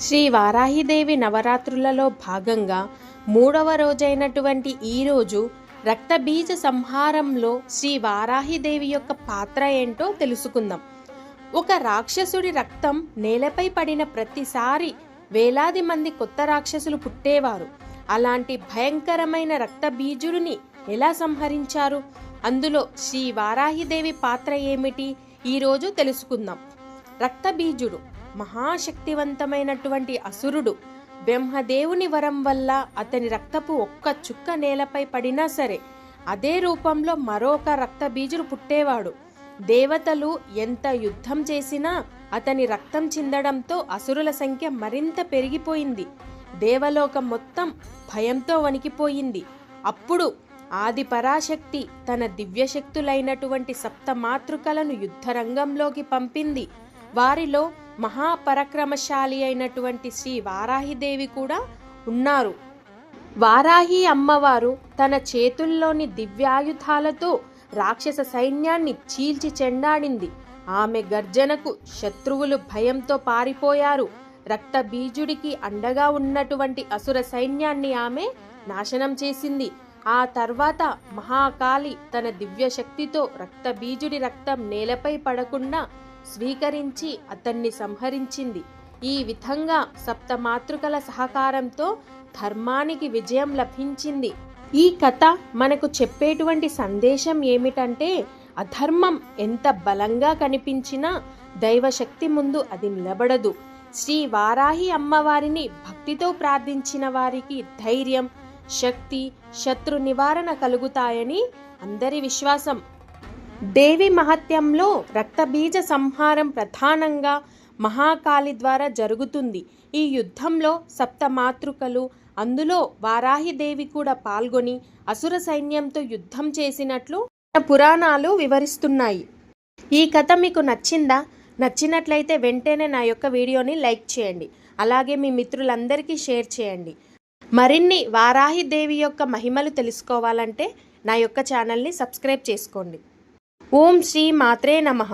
శ్రీ వారాహిదేవి నవరాత్రులలో భాగంగా 3వ రోజైనటువంటి ఈరోజు రక్తబీజ సంహారంలో శ్రీ వారాహిదేవి యొక్క పాత్ర ఏంటో తెలుసుకుందాం. ఒక రాక్షసుడి రక్తం నేలపై పడిన ప్రతిసారి వేలాది మంది కొత్త రాక్షసులు పుట్టేవారు. అలాంటి భయంకరమైన రక్తబీజుడిని ఎలా సంహరించారు? అందులో శ్రీ వారాహిదేవి పాత్ర ఏమిటి? ఈరోజు తెలుసుకుందాం. రక్తబీజుడు మహాశక్తివంతమైనటువంటి అసురుడు. బ్రహ్మదేవుని వరం వల్ల అతని రక్తపు ఒక్క చుక్క నేలపై పడినా సరే అదే రూపంలో మరొక రక్తబీజుడు పుట్టేవాడు. దేవతలు ఎంత యుద్ధం చేసినా అతని రక్తం చిందడంతో అసురుల సంఖ్య మరింత పెరిగిపోయింది. దేవలోకం మొత్తం భయంతో వణికిపోయింది. అప్పుడు ఆది పరాశక్తి తన దివ్యశక్తులైనటువంటి సప్తమాతృకలను యుద్ధరంగంలోకి పంపింది. వారిలో మహాపరక్రమశాలి అయినటువంటి శ్రీ వారాహిదేవి కూడా ఉన్నారు. వారాహి అమ్మవారు తన చేతుల్లోని దివ్యాయుధాలతో రాక్షస సైన్యాన్ని చీల్చి చెండాడింది. ఆమె గర్జనకు శత్రువులు భయంతో పారిపోయారు. రక్తబీజుడికి అండగా ఉన్నటువంటి అసుర సైన్యాన్ని ఆమె నాశనం చేసింది. ఆ తర్వాత మహాకాళి తన దివ్యశక్తితో రక్తబీజుడి రక్తం నేలపై పడకుండా స్వీకరించి అతన్ని సంహరించింది. ఈ విధంగా సప్తమాతృకల సహకారంతో ధర్మానికి విజయం లభించింది. ఈ కథ మనకు చెప్పేటువంటి సందేశం ఏమిటంటే, అధర్మం ఎంత బలంగా కనిపించినా దైవశక్తి ముందు అది నిలబడదు. శ్రీ వారాహి అమ్మవారిని భక్తితో ప్రార్థించిన వారికి ధైర్యం, శక్తి, శత్రు నివారణ కలుగుతాయని అందరి విశ్వాసం. దేవి మహత్యంలో రక్తబీజ సంహారం ప్రధానంగా మహాకాళి ద్వారా జరుగుతుంది. ఈ యుద్ధంలో సప్తమాతృకలు, అందులో వారాహిదేవి కూడా పాల్గొని అసుర సైన్యంతో యుద్ధం చేసినట్లు పురాణాలు వివరిస్తున్నాయి. ఈ కథ మీకు నచ్చిందా? నచ్చినట్లయితే వెంటనే నా యొక్క వీడియోని లైక్ చేయండి. అలాగే మీ మిత్రులందరికీ షేర్ చేయండి. మరిన్ని వారాహిదేవి యొక్క మహిమలు తెలుసుకోవాలంటే నా యొక్క ఛానల్ని సబ్స్క్రైబ్ చేసుకోండి. ఓం శ్రీ మాత్రే నమః.